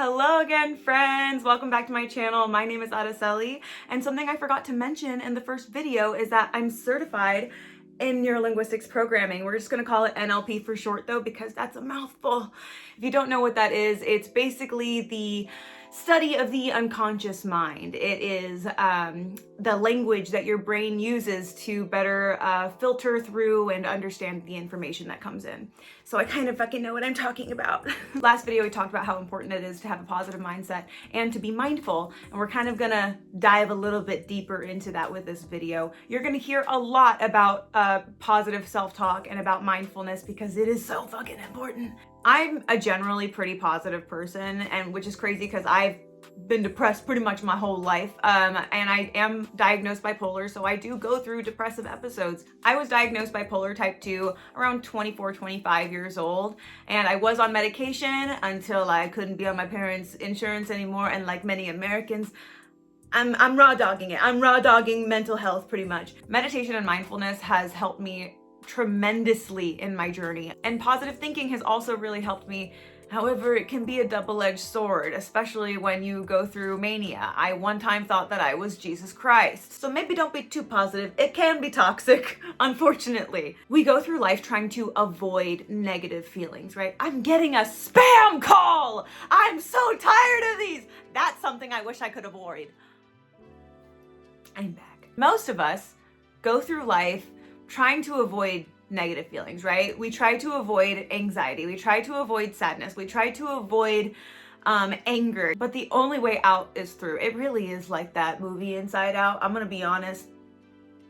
Hello again, friends! Welcome back to my channel. My name is Araceli, and something I forgot to mention in the first video is that I'm certified in neurolinguistics programming. We're just gonna call it NLP for short though, because that's a mouthful. If you don't know what that is, it's basically the study of the unconscious mind. It is the language that your brain uses to better filter through and understand the information that comes in. So I kind of fucking know what I'm talking about. Last video we talked about how important it is to have a positive mindset and to be mindful, and we're kind of gonna dive a little bit deeper into that with this video. You're gonna hear a lot about positive self-talk and about mindfulness because it is so fucking important. I'm a generally pretty positive person, and which is crazy because I've been depressed pretty much my whole life, and I am diagnosed bipolar, so I do go through depressive episodes. I was diagnosed bipolar type 2 around 24, 25 years old, and I was on medication until I couldn't be on my parents' insurance anymore, and like many Americans, I'm raw dogging it. I'm raw dogging mental health pretty much. Meditation and mindfulness has helped me tremendously in my journey, and positive thinking has also really helped me. However, it can be a double-edged sword, especially when you go through mania. I one time thought that I was Jesus Christ. So maybe don't be too positive. It can be toxic, unfortunately. We go through life trying to avoid negative feelings, right? I'm getting a spam call! I'm so tired of these! That's something I wish I could avoid. I'm back. Most of us go through life trying to avoid negative feelings, right? We try to avoid anxiety. We try to avoid sadness. We try to avoid anger. But the only way out is through. It really is like that movie Inside Out. I'm gonna be honest.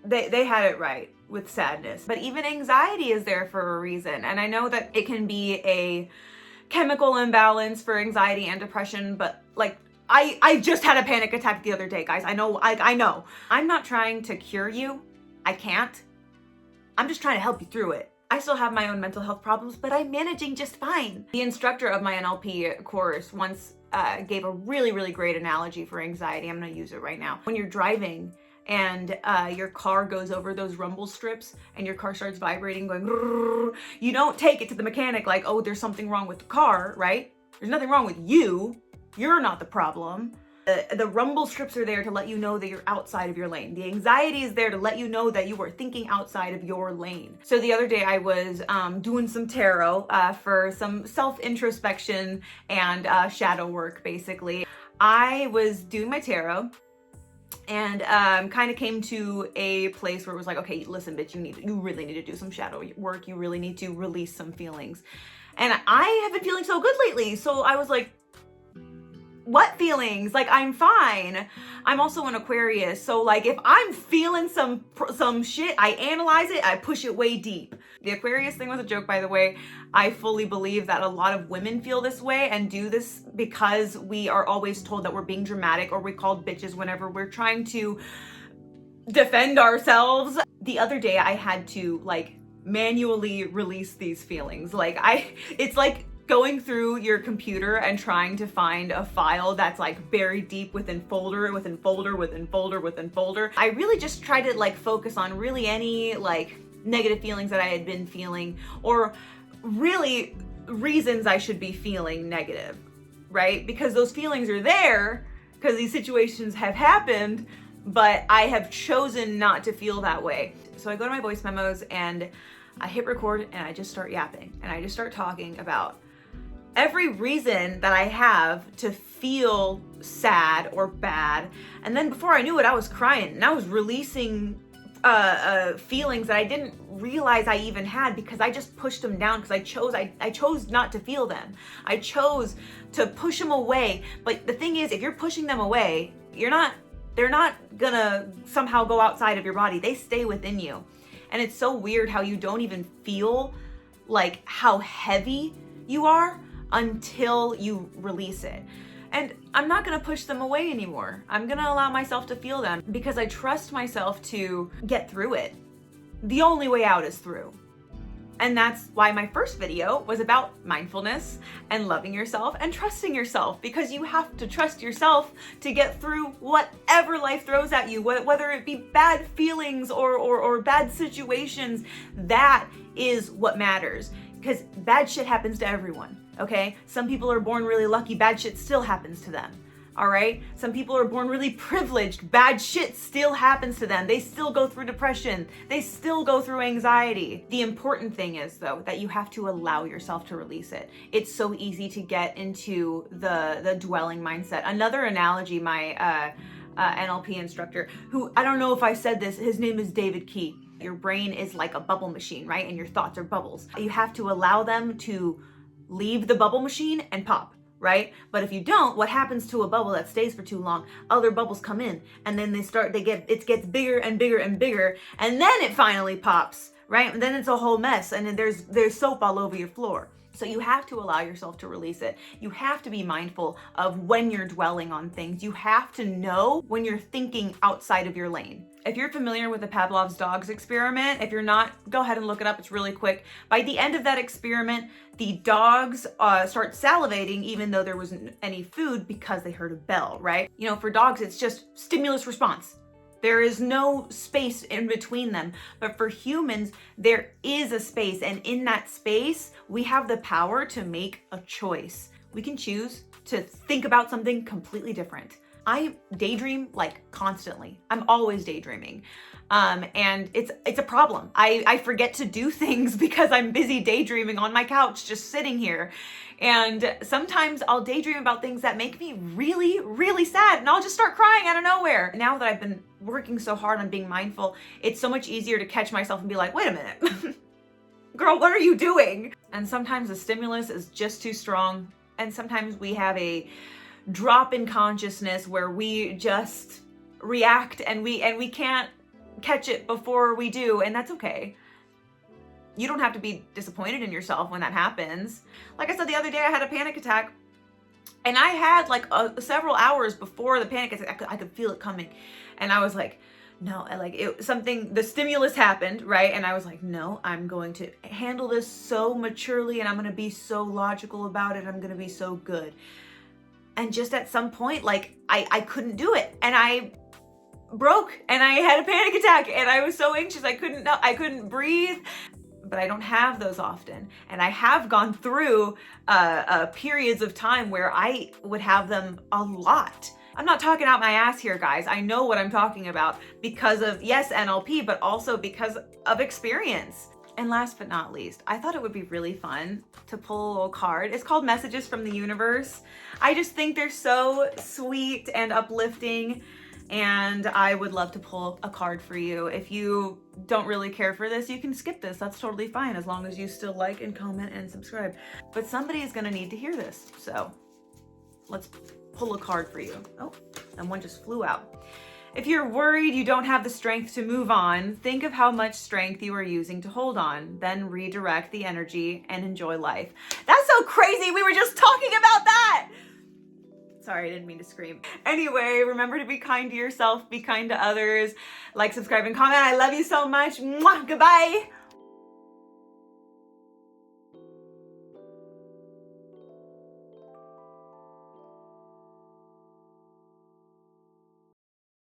They had it right with sadness. But even anxiety is there for a reason. And I know that it can be a chemical imbalance for anxiety and depression, but like I just had a panic attack the other day, guys. I know. I'm not trying to cure you. I can't. I'm just trying to help you through it. I still have my own mental health problems, but I'm managing just fine. The instructor of my NLP course once gave a really, really great analogy for anxiety. I'm gonna use it right now. When you're driving and your car goes over those rumble strips and your car starts vibrating, going, you don't take it to the mechanic like, oh, there's something wrong with the car, right? There's nothing wrong with you. You're not the problem. The rumble strips are there to let you know that you're outside of your lane. The anxiety is there to let you know that you are thinking outside of your lane. So the other day I was doing some tarot for some self-introspection and shadow work, basically. I was doing my tarot and kind of came to a place where it was like, okay, listen, bitch, you really need to do some shadow work. You really need to release some feelings. And I have been feeling so good lately. So I was like, what feelings? Like, I'm fine. I'm also an Aquarius, so like if I'm feeling some shit, I analyze it, I push it way deep. The Aquarius thing was a joke, by the way. I fully believe that a lot of women feel this way and do this because we are always told that we're being dramatic, or we're called bitches whenever we're trying to defend ourselves. The other day I had to like manually release these feelings. Like it's like going through your computer and trying to find a file that's like buried deep within folder, within folder, within folder, within folder. I really just tried to like focus on really any like negative feelings that I had been feeling, or really reasons I should be feeling negative, right? Because those feelings are there because these situations have happened, but I have chosen not to feel that way. So I go to my voice memos and I hit record and I just start yapping and I just start talking about every reason that I have to feel sad or bad. And then before I knew it, I was crying and I was releasing feelings that I didn't realize I even had because I just pushed them down because I chose not to feel them. I chose to push them away. But the thing is, if you're pushing them away, they're not gonna somehow go outside of your body. They stay within you. And it's so weird how you don't even feel like how heavy you are until you release it. And I'm not gonna push them away anymore. I'm gonna allow myself to feel them because I trust myself to get through it. The only way out is through. And that's why my first video was about mindfulness and loving yourself and trusting yourself, because you have to trust yourself to get through whatever life throws at you, whether it be bad feelings or bad situations. That is what matters, because bad shit happens to everyone. okay? Some people are born really lucky, bad shit still happens to them. All right? Some people are born really privileged. Bad shit still happens to them. They still go through depression. They still go through anxiety. The important thing is, though, that you have to allow yourself to release it. It's so easy to get into the dwelling mindset. Another analogy, my NLP instructor, who, I don't know if I said this, his name is David Key. Your brain is like a bubble machine, right? And your thoughts are bubbles. You have to allow them to leave the bubble machine and pop. Right? But if you don't, what happens to a bubble that stays for too long? Other bubbles come in, and then it gets bigger and bigger and bigger, and then it finally pops, right? And then it's a whole mess, and then there's soap all over your floor. So you have to allow yourself to release it. You have to be mindful of when you're dwelling on things. You have to know when you're thinking outside of your lane. If you're familiar with the Pavlov's dogs experiment, if you're not, go ahead and look it up. It's really quick. By the end of that experiment, the dogs start salivating even though there wasn't any food because they heard a bell, right? You know, for dogs, it's just stimulus response. There is no space in between them. But for humans, there is a space. And in that space, we have the power to make a choice. We can choose to think about something completely different. I daydream like constantly. I'm always daydreaming. And it's a problem. I forget to do things because I'm busy daydreaming on my couch, just sitting here. And sometimes I'll daydream about things that make me really, really sad, and I'll just start crying out of nowhere. Now that I've been working so hard on being mindful, it's so much easier to catch myself and be like, wait a minute, girl, what are you doing? And sometimes the stimulus is just too strong. And sometimes we have a drop in consciousness where we just react and we can't catch it before we do, and that's okay. You don't have to be disappointed in yourself when that happens. Like I said the other day, I had a panic attack, and I had like several hours before the panic attack, I could feel it coming, and I was like, no, the stimulus happened, right? And I was like, no, I'm going to handle this so maturely, and I'm going to be so logical about it. I'm going to be so good. And just at some point, like I couldn't do it, and I broke, and I had a panic attack, and I was so anxious. I couldn't breathe. But I don't have those often. And I have gone through periods of time where I would have them a lot. I'm not talking out my ass here, guys. I know what I'm talking about because of, yes, NLP, but also because of experience. And last but not least, I thought it would be really fun to pull a little card. It's called Messages from the Universe. I just think they're so sweet and uplifting. And I would love to pull a card for you. If you don't really care for this, you can skip this. That's totally fine, as long as you still like and comment and subscribe. But somebody is gonna need to hear this. So let's pull a card for you. Oh, and one just flew out. If you're worried you don't have the strength to move on, think of how much strength you are using to hold on. Then redirect the energy and enjoy life. That's so crazy. We were just talking about that. Sorry, I didn't mean to scream. Anyway, remember to be kind to yourself, be kind to others, like, subscribe, and comment. I love you so much. Mwah, goodbye.